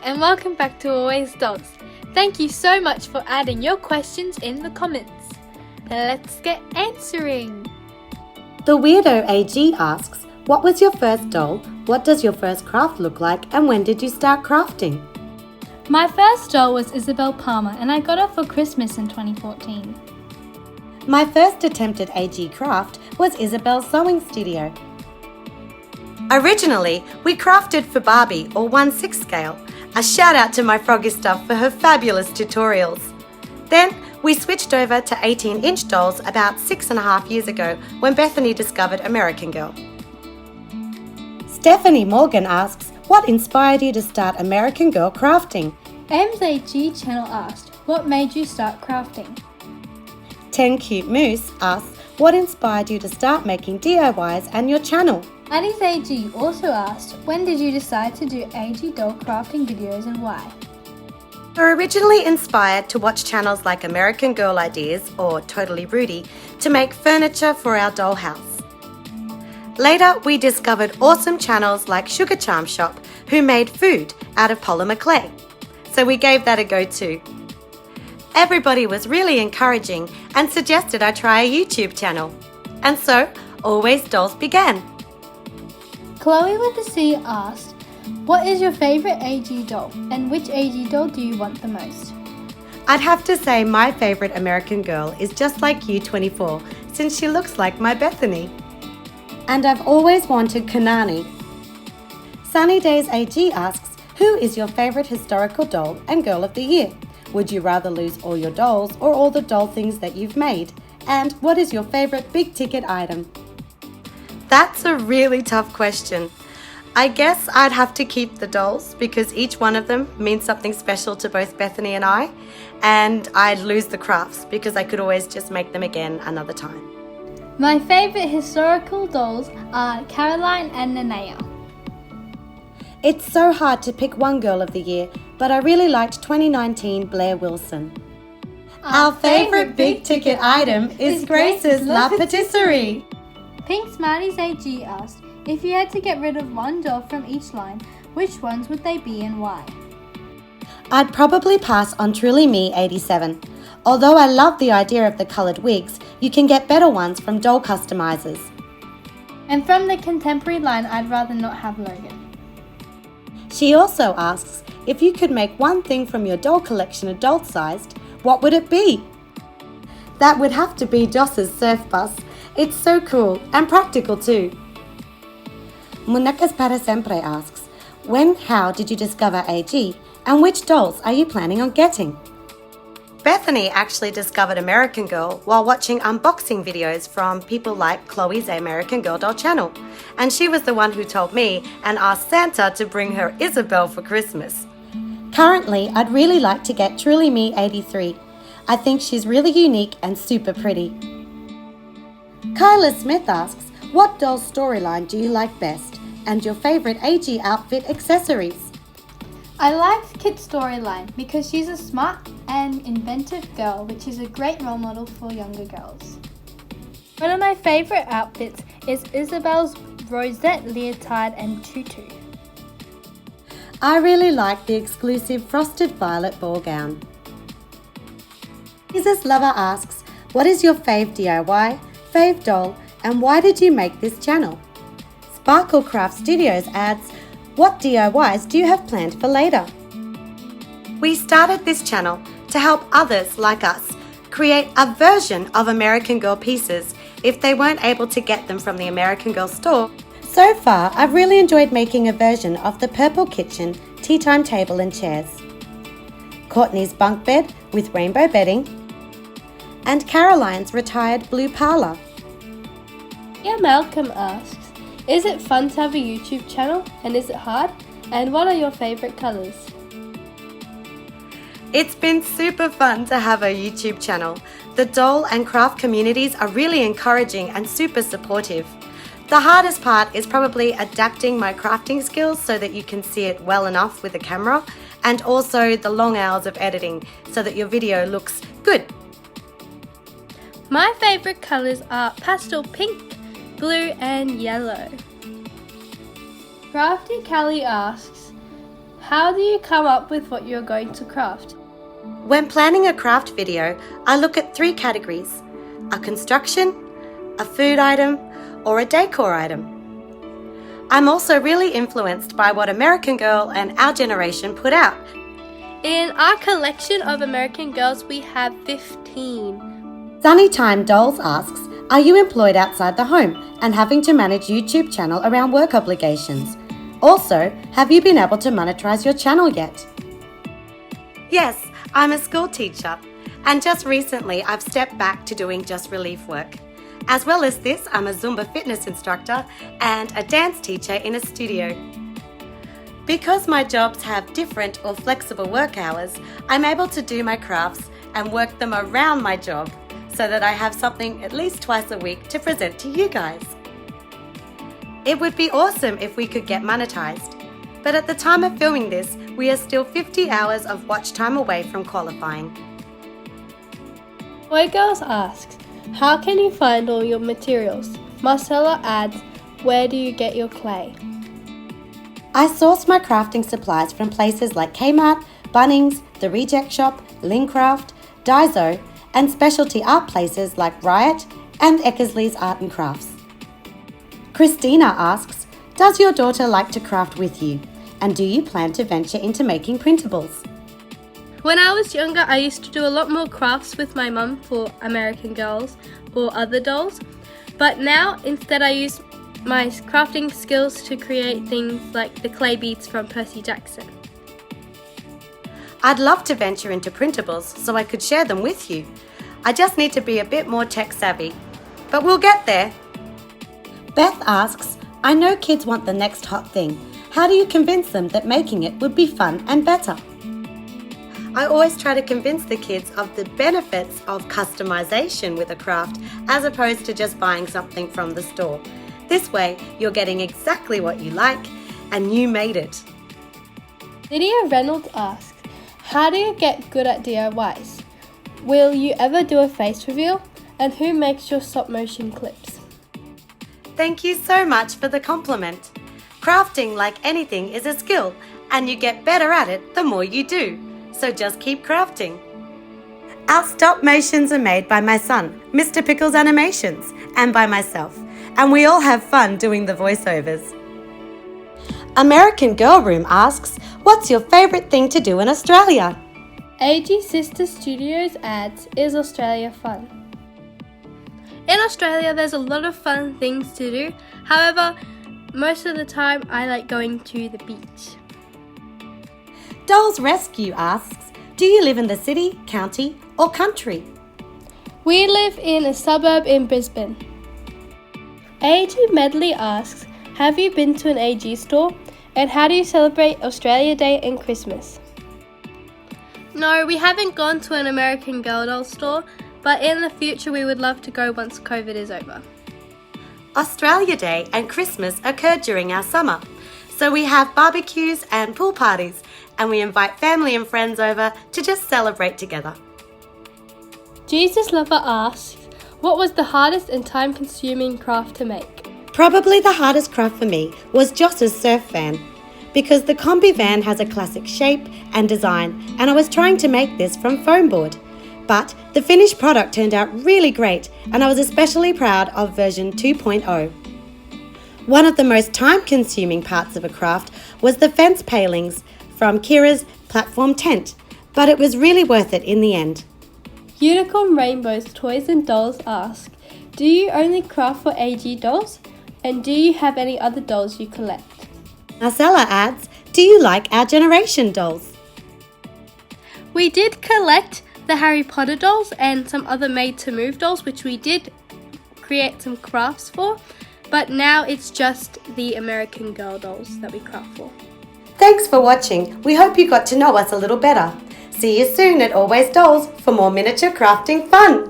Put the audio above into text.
and welcome back to Always Dolls. Thank you so much for adding your questions in the comments. Let's get answering. The Weirdo AG asks, what was your first doll, what does your first craft look like, and when did you start crafting? My first doll was Isabel Palmer and I got her for Christmas in 2014. My first attempt at AG craft was Isabel's sewing studio. Originally, we crafted for Barbie or 1/6 scale. A shout out to my Froggy Stuff for her fabulous tutorials. Then we switched over to 18-inch dolls about 6.5 years ago when Bethany discovered American Girl. Stephanie Morgan asks, what inspired you to start American Girl crafting? MZG channel asked, what made you start crafting? 10 Cute Moose asks, what inspired you to start making DIYs and your channel? Addie's AG also asked, when did you decide to do AG doll crafting videos and why? We were originally inspired to watch channels like American Girl Ideas or Totally Rudy to make furniture for our dollhouse. Later, we discovered awesome channels like Sugar Charm Shop who made food out of polymer clay. So we gave that a go too. Everybody was really encouraging and suggested I try a YouTube channel. And so, Always Dolls began. Chloe with the C asked, what is your favourite AG doll and which AG doll do you want the most? I'd have to say my favourite American Girl is just like you 24 since she looks like my Bethany. And I've always wanted QnA. Sunny Days AG asks, who is your favourite historical doll and girl of the year? Would you rather lose all your dolls or all the doll things that you've made? And what is your favourite big ticket item? That's a really tough question. I guess I'd have to keep the dolls because each one of them means something special to both Bethany and I, and I'd lose the crafts because I could always just make them again another time. My favourite historical dolls are Caroline and Nanea. It's so hard to pick one girl of the year, but I really liked 2019 Blair Wilson. Our favourite big ticket item is Grace's La Patisserie. Pink Smarties AG asked, if you had to get rid of one doll from each line, which ones would they be and why? I'd probably pass on Truly Me 87. Although I love the idea of the coloured wigs, you can get better ones from doll customizers. And from the contemporary line, I'd rather not have Logan. She also asks, if you could make one thing from your doll collection adult-sized, what would it be? That would have to be Joss's surf bus. It's so cool and practical too. Munecas Para Sempre asks, when, how did you discover AG and which dolls are you planning on getting? Bethany actually discovered American Girl while watching unboxing videos from people like Chloe's American Girl doll channel, and she was the one who told me and asked Santa to bring her Isabel for Christmas. Currently, I'd really like to get Truly Me 83. I think she's really unique and super pretty. Kyla Smith asks, what doll storyline do you like best and your favourite AG outfit accessories? I liked Kit's storyline because she's a smart and inventive girl, which is a great role model for younger girls. One of my favourite outfits is Isabel's rosette leotard and tutu. I really like the exclusive frosted violet ball gown. Jesus Lover asks, what is your fave DIY, fave doll, and why did you make this channel? Sparkle Craft Studios adds, what DIYs do you have planned for later? We started this channel to help others like us create a version of American Girl pieces if they weren't able to get them from the American Girl store. So far, I've really enjoyed making a version of the purple kitchen, tea time table and chairs, Courtney's bunk bed with rainbow bedding, and Caroline's retired blue parlour. Yeah, Malcolm asks, is it fun to have a YouTube channel and is it hard? And what are your favourite colours? It's been super fun to have a YouTube channel. The doll and craft communities are really encouraging and super supportive. The hardest part is probably adapting my crafting skills so that you can see it well enough with the camera, and also the long hours of editing so that your video looks good. My favourite colours are pastel pink, blue and yellow. Crafty Callie asks, How do you come up with what you're going to craft? When planning a craft video, I look at 3 categories: a construction, a food item, or a decor item. I'm also really influenced by what American Girl and our generation put out. In our collection of American Girls, we have 15. Sunnytime Dolls asks, are you employed outside the home and having to manage YouTube channel around work obligations? Also, have you been able to monetize your channel yet? Yes, I'm a school teacher, and just recently I've stepped back to doing just relief work. As well as this, I'm a Zumba fitness instructor and a dance teacher in a studio. Because my jobs have different or flexible work hours, I'm able to do my crafts and work them around my job so that I have something at least twice a week to present to you guys. It would be awesome if we could get monetized, but at the time of filming this, we are still 50 hours of watch time away from qualifying. Boy Girls asks, how can you find all your materials? Marcella adds, where do you get your clay? I source my crafting supplies from places like Kmart, Bunnings, The Reject Shop, Lincraft, Daiso, and specialty art places like Riot and Eckersley's Art and Crafts. Christina asks, does your daughter like to craft with you? And do you plan to venture into making printables? When I was younger, I used to do a lot more crafts with my mum for American Girls or other dolls. But now, instead, I use my crafting skills to create things like the clay beads from Percy Jackson. I'd love to venture into printables so I could share them with you. I just need to be a bit more tech savvy. But we'll get there. Beth asks, I know kids want the next hot thing. How do you convince them that making it would be fun and better? I always try to convince the kids of the benefits of customization with a craft as opposed to just buying something from the store. This way, you're getting exactly what you like and you made it. Lydia Reynolds asks, how do you get good at DIYs? Will you ever do a face reveal? And who makes your stop motion clips? Thank you so much for the compliment. Crafting, like anything, is a skill, and you get better at it the more you do. So just keep crafting. Our stop motions are made by my son, Mr Pickles Animations, and by myself, and we all have fun doing the voiceovers. American Girl Room asks, what's your favourite thing to do in Australia? AG Sister Studios adds, is Australia fun? In Australia, there's a lot of fun things to do. However, most of the time, I like going to the beach. Dolls Rescue asks, do you live in the city, county, or country? We live in a suburb in Brisbane. AG Medley asks, have you been to an AG store? And how do you celebrate Australia Day and Christmas? No, we haven't gone to an American Girl doll store, but in the future we would love to go once COVID is over. Australia Day and Christmas occur during our summer, so we have barbecues and pool parties, and we invite family and friends over to just celebrate together. Jesus Lover asks, what was the hardest and time-consuming craft to make? Probably the hardest craft for me was Joss's surf van, because the combi van has a classic shape and design, and I was trying to make this from foam board. But the finished product turned out really great, and I was especially proud of version 2.0. One of the most time-consuming parts of a craft was the fence palings from Kira's platform tent, but it was really worth it in the end. Unicorn Rainbows Toys and Dolls ask, do you only craft for AG dolls? And do you have any other dolls you collect? Marcella adds, do you like our generation dolls? We did collect the Harry Potter dolls and some other made-to-move dolls, which we did create some crafts for, but now it's just the American Girl dolls that we craft for. Thanks for watching. We hope you got to know us a little better. See you soon at Always Dolls for more miniature crafting fun.